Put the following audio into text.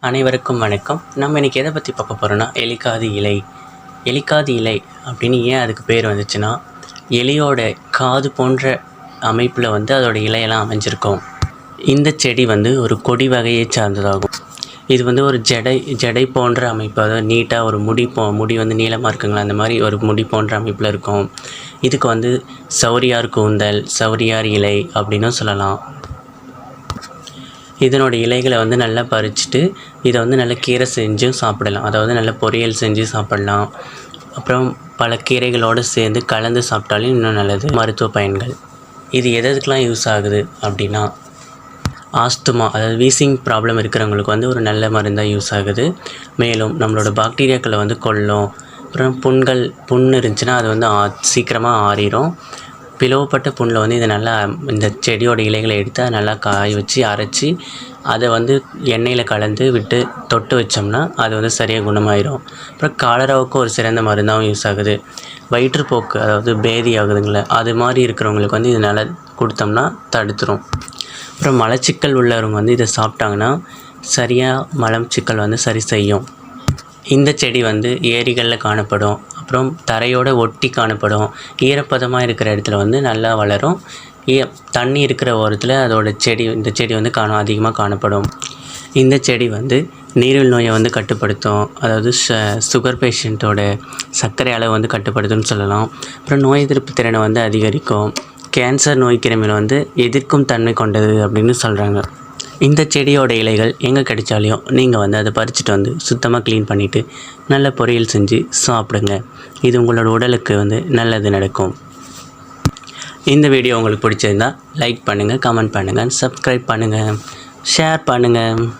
அனைவருக்கும் வணக்கம். நம்ம இன்றைக்கி எதை பற்றி பார்க்க போகிறோன்னா எலிக்காது இலை. எலிக்காது இலை அப்படின்னு ஏன் அதுக்கு பேர் வந்துச்சுன்னா, எலியோட காது போன்ற அமைப்பில் அதோட இலையெல்லாம் அமைஞ்சிருக்கும். இந்த செடி ஒரு கொடி வகையை சார்ந்ததாகும். இது ஒரு ஜடை போன்ற அமைப்பு, அதாவது நீட்டாக ஒரு முடி நீளமாக இருக்குங்களா, அந்த மாதிரி ஒரு முடி போன்ற அமைப்பில் இருக்கும். இதுக்கு சௌரியார் கூந்தல், சௌரியார் இலை அப்படின்னும் சொல்லலாம். இதனோட இலைகளை நல்லா பறிச்சுட்டு இதை நல்லா கீரை செஞ்சும் சாப்பிடலாம். அதாவது நல்ல பொரியல் செஞ்சு சாப்பிடலாம். அப்புறம் பல கீரைகளோடு சேர்ந்து கலந்து சாப்பிட்டாலும் இன்னும் நல்லது. மருத்துவ பயன்கள் இது எதுக்கெலாம் யூஸ் ஆகுது அப்படின்னா, ஆஸ்துமா, அதாவது வீசிங் ப்ராப்ளம் இருக்கிறவங்களுக்கு ஒரு நல்ல மருந்தாக யூஸ் ஆகுது. மேலும் நம்மளோட பாக்டீரியாக்களை கொல்லும். அப்புறம் புண் இருந்துச்சுன்னா அது சீக்கிரமாக ஆறிடும். பிளவுப்பட்ட புண்ணில் இதை நல்லா இந்த செடியோட இலைகளை எடுத்து அதை நல்லா காய வச்சு அரைச்சி அதை எண்ணெயில் கலந்து விட்டு தொட்டு வச்சோம்னா அது சரியாக குணமாயிடும். அப்புறம் காலராவுக்கு ஒரு சிறந்த மருந்தாகவும் யூஸ் ஆகுது. வயிற்றுப்போக்கு, அதாவது பேதி ஆகுதுங்களே, அது மாதிரி இருக்கிறவங்களுக்கு இது நல்லா கொடுத்தோம்னா தடுத்துரும். அப்புறம் மலச்சிக்கல் உள்ளவங்க இதை சாப்பிட்டாங்கன்னா சரியாக மலச்சிக்கல் சரி செய்யும். இந்த செடி ஏரிகளில் காணப்படும். அப்புறம் தரையோட ஒட்டி காணப்படும். ஈரப்பதமாக இருக்கிற இடத்துல நல்லா வளரும். தண்ணி இருக்கிற ஓரத்தில் இந்த செடி அதிகமாக காணப்படும். இந்த செடி நீரிழிவு நோயை கட்டுப்படுத்தும். அதாவது சுகர் பேஷண்ட்டோட சர்க்கரை அளவு கட்டுப்படுத்தும்னு சொல்லலாம். அப்புறம் நோய் எதிர்ப்பு திறனை அதிகரிக்கும். கேன்சர் நோய் கிருமியை எதிர்க்கும் தன்மை கொண்டது அப்படின்னு சொல்கிறாங்க. இந்த செடியோட இலைகள் எங்கே கிடைச்சாலையும் நீங்கள் அதை பறிச்சுட்டு சுத்தமாக க்ளீன் பண்ணிவிட்டு நல்ல பொரியல் செஞ்சு சாப்பிடுங்க. இது உங்களோட உடலுக்கு நல்லது நடக்கும். இந்த வீடியோ உங்களுக்கு பிடிச்சிருந்தால் லைக் பண்ணுங்கள், கமெண்ட் பண்ணுங்கள், சப்ஸ்கிரைப் பண்ணுங்கள், ஷேர் பண்ணுங்கள்.